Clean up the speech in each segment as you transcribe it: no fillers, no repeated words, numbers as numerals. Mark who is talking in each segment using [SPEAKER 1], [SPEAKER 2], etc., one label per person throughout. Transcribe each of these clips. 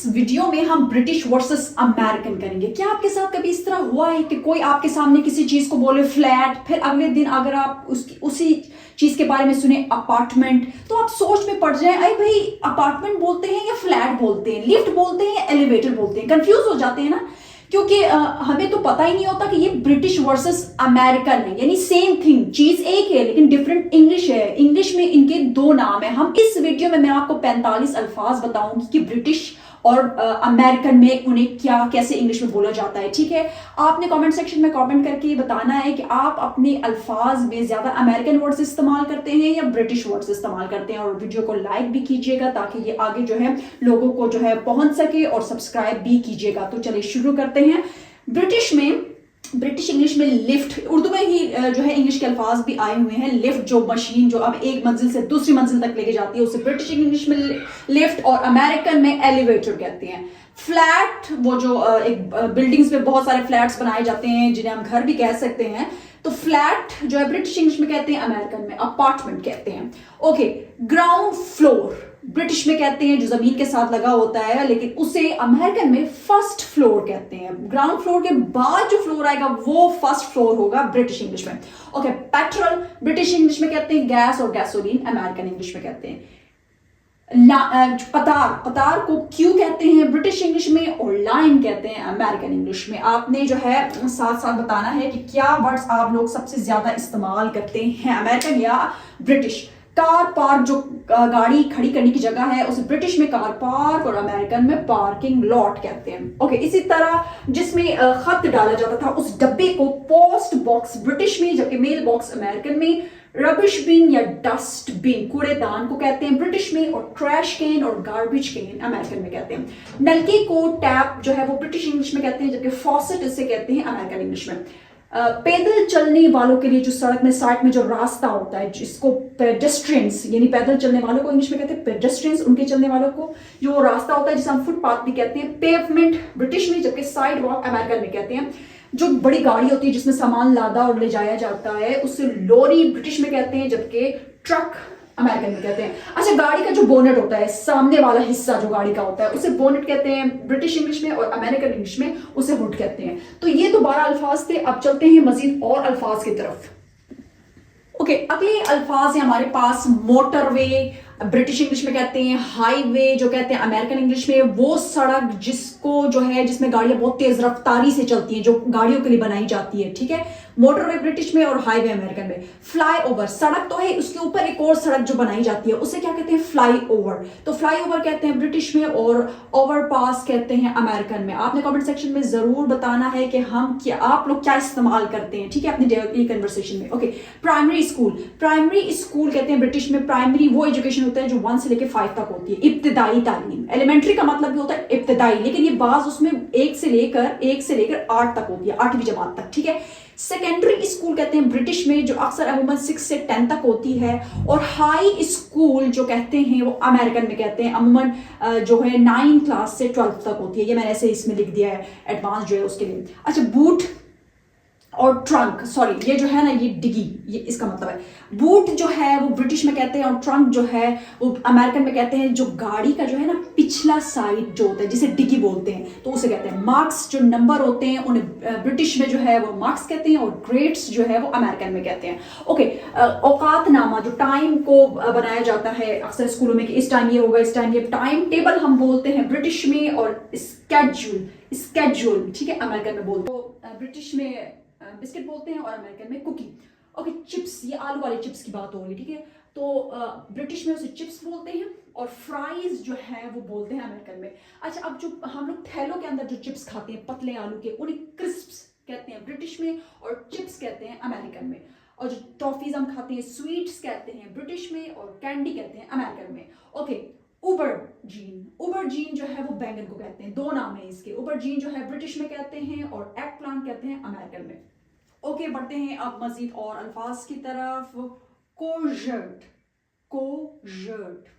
[SPEAKER 1] Video में हम British versus American करेंगे। क्या आपके साथ कभी इस तरह हुआ है कि कोई आपके सामने किसी चीज को बोले फ्लैट, फिर अगले दिन अगर आप उसी चीज के बारे में सुने अपार्टमेंट, तो आप सोच में पड़ जाए, अरे भाई अपार्टमेंट बोलते हैं या फ्लैट बोलते हैं, लिफ्ट बोलते हैं या एलिवेटर बोलते हैं, कंफ्यूज हो जाते हैं ना। क्योंकि हमें तो पता ही नहीं होता कि ये ब्रिटिश वर्सेस अमेरिकन है, यानी सेम थिंग, चीज एक है लेकिन डिफरेंट इंग्लिश है। इंग्लिश में इनके दो नाम है। हम इस वीडियो में मैं आपको 45 अल्फाज बताऊंगी कि ब्रिटिश और अमेरिकन में उन्हें क्या कैसे इंग्लिश में बोला जाता है। ठीक है, आपने कमेंट सेक्शन में कमेंट करके बताना है कि आप अपने अल्फाज में ज्यादा अमेरिकन वर्ड्स इस्तेमाल करते हैं या ब्रिटिश वर्ड्स इस्तेमाल करते हैं। और वीडियो को लाइक भी कीजिएगा ताकि ये आगे जो है लोगों को जो है पहुंच सके, और सब्सक्राइब भी कीजिएगा। तो चलिए शुरू करते हैं। ब्रिटिश इंग्लिश में लिफ्ट, उर्दू में ही जो है इंग्लिश के अल्फाज भी आए हुए हैं। लिफ्ट जो मशीन जो अब एक मंजिल से दूसरी मंजिल तक लेके जाती है उसे ब्रिटिश इंग्लिश में लिफ्ट, और अमेरिकन में एलिवेटर कहते हैं। फ्लैट वो जो एक बिल्डिंग्स में बहुत सारे फ्लैट्स बनाए जाते हैं जिन्हें हम घर भी कह सकते हैं, तो फ्लैट जो है ब्रिटिश इंग्लिश में कहते हैं, अमेरिकन में अपार्टमेंट कहते हैं। ओके, ग्राउंड फ्लोर ब्रिटिश में कहते हैं जो जमीन के साथ लगा होता है, लेकिन उसे अमेरिकन में फर्स्ट फ्लोर कहते हैं। ग्राउंड फ्लोर के बाद जो फ्लोर आएगा वो फर्स्ट फ्लोर होगा ब्रिटिश इंग्लिश में। ओके, पेट्रोल ब्रिटिश इंग्लिश में कहते हैं गैस, और गैसोलीन अमेरिकन इंग्लिश में कहते हैं। पतार को क्यू कहते हैं ब्रिटिश इंग्लिश में, और लाइन कहते हैं अमेरिकन इंग्लिश में। आपने जो है साथ साथ बताना है कि क्या वर्ड्स आप लोग सबसे ज्यादा इस्तेमाल करते हैं, अमेरिकन या ब्रिटिश। कार पार्क जो गाड़ी खड़ी करने की जगह है उसे ब्रिटिश में कार पार्क और अमेरिकन में पार्किंग लॉट कहते हैं। ओके, इसी तरह जिसमें खत डाला जाता था उस डब्बे को पोस्ट बॉक्स ब्रिटिश में, जबकि मेल बॉक्स अमेरिकन में। रबिश बिन या डस्ट बिन कूड़ेदान को कहते हैं ब्रिटिश में, और ट्रैश कैन और गार्बेज कैन अमेरिकन में कहते हैं। नलके को टैप जो है वो ब्रिटिश इंग्लिश में कहते हैं, जबकि फॉसेट इसे कहते हैं अमेरिकन इंग्लिश में। पैदल चलने वालों के लिए जो सड़क में साइड में जो रास्ता होता है जिसको पेडेस्ट्रियंस, यानी पैदल चलने वालों को इंग्लिश में कहते हैं पेडेस्ट्रियंस, उनके चलने वालों को जो रास्ता होता है जिसे हम फुटपाथ भी कहते हैं। पेवमेंट ब्रिटिश में, जबकि साइड वॉक अमेरिकन में कहते हैं। जो बड़ी गाड़ी होती है जिसमें सामान लादा और ले जाया जाता है उसे लॉरी ब्रिटिश में कहते हैं, जबकि ट्रक अमेरिकन में कहते हैं। अच्छा, गाड़ी का जो बोनेट होता है, सामने वाला हिस्सा जो गाड़ी का होता है उसे बोनेट कहते हैं ब्रिटिश इंग्लिश में, और अमेरिकन इंग्लिश में उसे हुड कहते हैं। तो ये तो 12 अल्फाज थे। अब चलते हैं मजीद और अल्फाज की तरफ। ओके, अगले अल्फाज है हमारे पास मोटरवे ब्रिटिश इंग्लिश में कहते हैं, हाईवे जो कहते हैं अमेरिकन इंग्लिश में, वो सड़क जिसको जो है जिसमें गाड़ियां बहुत तेज रफ्तारी से चलती हैं, जो गाड़ियों के लिए बनाई जाती है। ठीक है, मोटरवे ब्रिटिश में और हाईवे अमेरिकन में। फ्लाई ओवर सड़क तो है, उसके ऊपर एक और सड़क जो बनाई जाती है उसे क्या कहते हैं, फ्लाई ओवर। तो फ्लाई ओवर कहते हैं ब्रिटिश में, और ओवरपास कहते हैं अमेरिकन में। आपने कमेंट सेक्शन में जरूर बताना है कि आप लोग क्या इस्तेमाल करते हैं, ठीक है, अपनी डेली कन्वर्सेशन में। ओके, प्राइमरी स्कूल कहते हैं ब्रिटिश में। प्राइमरी वो एजुकेशन होता है जो 1 से लेकर 5 तक होती है, इब्तिदाई तालीम। एलिमेंट्री का मतलब भी होता है इब्तिदाई, लेकिन ये बाज उसमें 1 से लेकर 8 तक होती है, 8वीं जमात तक। ठीक है, सेकेंडरी स्कूल कहते हैं ब्रिटिश में, जो अक्सर अमूमन 6 से 10 तक होती है। और हाई स्कूल जो कहते हैं वो अमेरिकन में कहते हैं, अमूमन जो है 9 क्लास से 12 तक होती है। ये मैंने ऐसे इसमें लिख दिया है, एडवांस जो है उसके लिए। अच्छा, बूट और ट्रंक, सॉरी ये जो है ना ये डिगी, ये इसका मतलब है। बूट जो है वो ब्रिटिश में कहते हैं, और ट्रंक जो है वो अमेरिकन में कहते हैं। जो गाड़ी का जो है ना पिछला साइड जो होता है जिसे डिगी बोलते हैं, तो उसे कहते हैं। मार्क्स जो नंबर होते हैं उन्हें ब्रिटिश में जो है वो मार्क्स कहते हैं, और ग्रेड्स जो है वो अमेरिकन में कहते हैं। ओके, औकातनामा जो टाइम को बनाया जाता है अक्सर स्कूलों में कि इस टाइम ये होगा, इस टाइम ये, टाइम टेबल हम बोलते हैं ब्रिटिश में, और स्केड्यूल ठीक है अमेरिकन में बोलते हैं। ब्रिटिश में बिस्किट बोलते हैं और अमेरिकन में कुकी। ओके, चिप्स, ये आलू वाले चिप्स की बात हो रही है। ठीक है, तो ब्रिटिश में उसे चिप्स बोलते हैं, और फ्राइज जो है वो बोलते हैं अमेरिकन में। अच्छा, अब जो हम लोग थैलों के अंदर जो चिप्स खाते हैं पतले आलू के, उन्हें क्रिस्प्स कहते हैं ब्रिटिश में, और चिप्स कहते हैं अमेरिकन में। और जो टॉफीज हम खाते हैं स्वीट्स कहते हैं ब्रिटिश में, और कैंडी कहते हैं अमेरिकन में। ओके, उबरजीन जो है वो बैंगन को कहते हैं, 2 नाम है इसके। उबरजीन जो है ब्रिटिश में कहते हैं, और एग प्लांट कहते हैं अमेरिकन में। ओके, बढ़ते हैं अब मजीद और अल्फाज की तरफ। कोर्जेट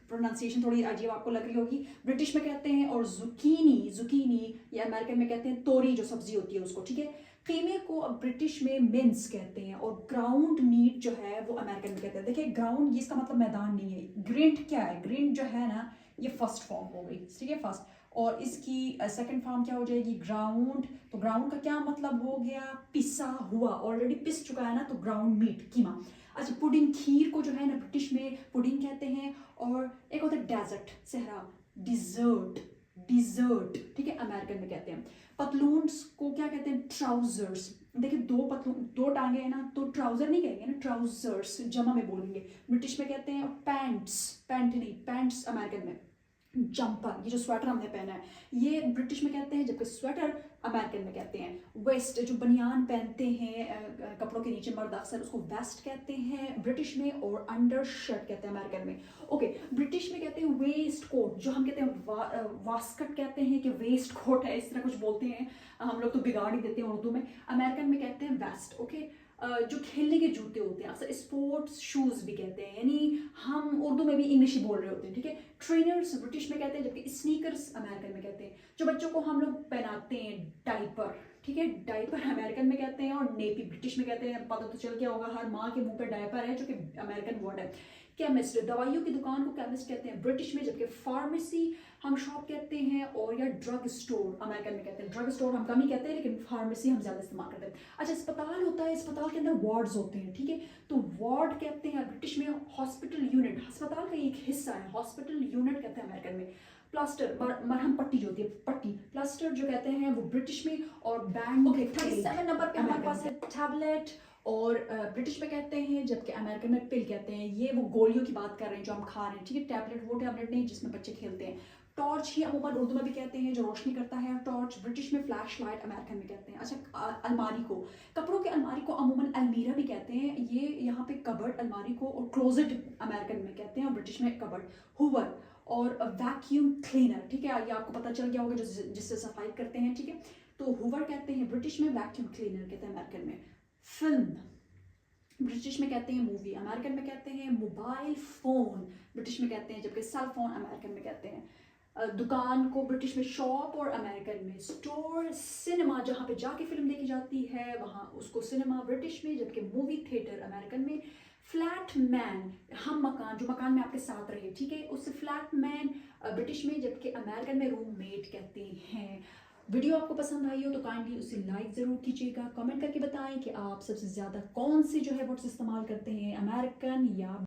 [SPEAKER 1] प्रोनाउंसिएशन थोड़ी अजीब आपको लग रही होगी, ब्रिटिश में कहते हैं। और जुकीनी ये अमेरिकन में कहते हैं, तोरी जो सब्जी होती है उसको। ठीक है, कीमे को अब ब्रिटिश में मिन्स कहते हैं, और ग्राउंड मीट जो है वो अमेरिकन में कहते हैं। देखिए, ग्राउंड ये इसका मतलब मैदान नहीं है। ग्रिंट क्या है, ग्रिंट जो है ना ये फर्स्ट फॉर्म हो गई, ठीक है, फर्स्ट। और इसकी सेकंड फॉर्म क्या हो जाएगी, ग्राउंड। तो ग्राउंड का क्या मतलब हो गया, पिसा हुआ, ऑलरेडी पिस चुका है ना, तो ग्राउंड मीट, कीमा। अच्छा, पुडिंग, खीर को जो है ना ब्रिटिश में पुडिंग कहते हैं। और एक होता है डेजर्ट, सहरा, डिजर्ट, डिजर्ट, ठीक है, अमेरिकन में कहते हैं। पतलून्स को क्या कहते हैं, ट्राउजर्स। देखिए दो पतलून, दो टांगे हैं ना, तो ट्राउजर नहीं कहेंगे ना, ट्राउजर्स जमा में बोलेंगे। ब्रिटिश में कहते हैं पैंट्स, पैंट नहीं, पैंट्स अमेरिकन में। जंपर, ये जो स्वेटर हमने पहना है, ये ब्रिटिश में कहते हैं, जबकि स्वेटर अमेरिकन में कहते हैं। वेस्ट, जो बनियान पहनते हैं कपड़ों के नीचे मर्द अक्सर, उसको वेस्ट कहते हैं ब्रिटिश में, और अंडर शर्ट कहते हैं अमेरिकन में। ओके, ब्रिटिश में कहते हैं वेस्ट कोट, जो हम कहते हैं वास्कट कहते हैं कि वेस्ट कोट है, इस तरह कुछ बोलते हैं हम लोग, तो बिगाड़ ही देते हैं उर्दू में। अमेरिकन में कहते हैं वेस्ट। ओके, जो खेलने के जूते होते हैं अक्सर स्पोर्ट्स शूज भी कहते हैं, यानी हम उर्दू में भी इंग्लिश ही बोल रहे होते हैं, ठीक है। ट्रेनर्स ब्रिटिश में कहते हैं, जबकि स्नीकर्स अमेरिकन में कहते हैं। जो बच्चों को हम लोग पहनाते हैं, डाइपर, ठीक है, डाइपर अमेरिकन में कहते हैं, और नेपी ब्रिटिश में कहते हैं। पता तो चल गया होगा, हर माँ के मुंह पे डायपर है, जो कि अमेरिकन वर्ड है। केमिस्ट, दवाइयों की दुकान को केमिस्ट कहते हैं ब्रिटिश में, जबकि फार्मेसी हम शॉप कहते हैं, और या ड्रग स्टोर अमेरिकन में कहते हैं। ड्रग स्टोर हम कम ही कहते हैं, लेकिन फार्मेसी हम ज़्यादा इस्तेमाल करते हैं। अच्छा, अस्पताल होता है, अस्पताल के अंदर वार्ड्स होते हैं, ठीक है, तो वार्ड कहते हैं ब्रिटिश में। हॉस्पिटल यूनिट, अस्पताल का एक हिस्सा है, हॉस्पिटल यूनिट कहते हैं अमेरिकन में। प्लास्टर, मरहम पट्टी जो होती है, पट्टी, प्लास्टर जो कहते हैं वो ब्रिटिश में। और बैंड, ओके, 37 नंबर पे हमारे पास है टैबलेट, और ब्रिटिश में कहते हैं, जबकि अमेरिकन में पिल कहते हैं। ये वो गोलियों की बात कर रहे हैं जो हम खा रहे हैं, ठीक है। टैबलेट वो टैबलेट नहीं जिसमें बच्चे खेलते हैं। टॉर्च ही अमूमन उर्दू में भी कहते हैं, जो रोशनी करता है, टॉर्च ब्रिटिश में। फ्लैश लाइट अमेरिकन में कहते हैं। अच्छा, अलमारी को, कपड़ों के अलमारी को अमूमन अलमीरा भी कहते हैं, ये यहाँ पे कबर्ड अलमारी को। और क्लोजेट अमेरिकन में कहते हैं, और ब्रिटिश में कबर्ड। हुवर और वैक्यूम क्लीनर, ठीक है, ये आपको पता चल गया होगा, जो जिससे सफाई करते हैं, ठीक है। तो हुवर कहते हैं ब्रिटिश में, वैक्यूम क्लीनर कहते हैं अमेरिकन में। फिल्म ब्रिटिश में कहते हैं मूवी, अमेरिकन में कहते हैं मोबाइल फोन, ब्रिटिश में कहते हैं, जबकि सेल फोन अमेरिकन में कहते हैं। दुकान को ब्रिटिश में शॉप, और अमेरिकन में स्टोर। सिनेमा, जहाँ पे जाके फिल्म देखी जाती है, वहाँ उसको सिनेमा ब्रिटिश में, जबकि मूवी थिएटर अमेरिकन में। फ्लैट मैन, हम मकान, जो मकान में आपके साथ रहे, ठीक है, उससे फ्लैट मैन ब्रिटिश में, जबकि अमेरिकन में रूममेट कहते हैं। वीडियो आपको पसंद आई हो तो काइंडली उसे लाइक ज़रूर कीजिएगा, कमेंट करके बताएं कि आप सबसे ज़्यादा कौन सी जो है वर्ड्स इस्तेमाल करते हैं, अमेरिकन या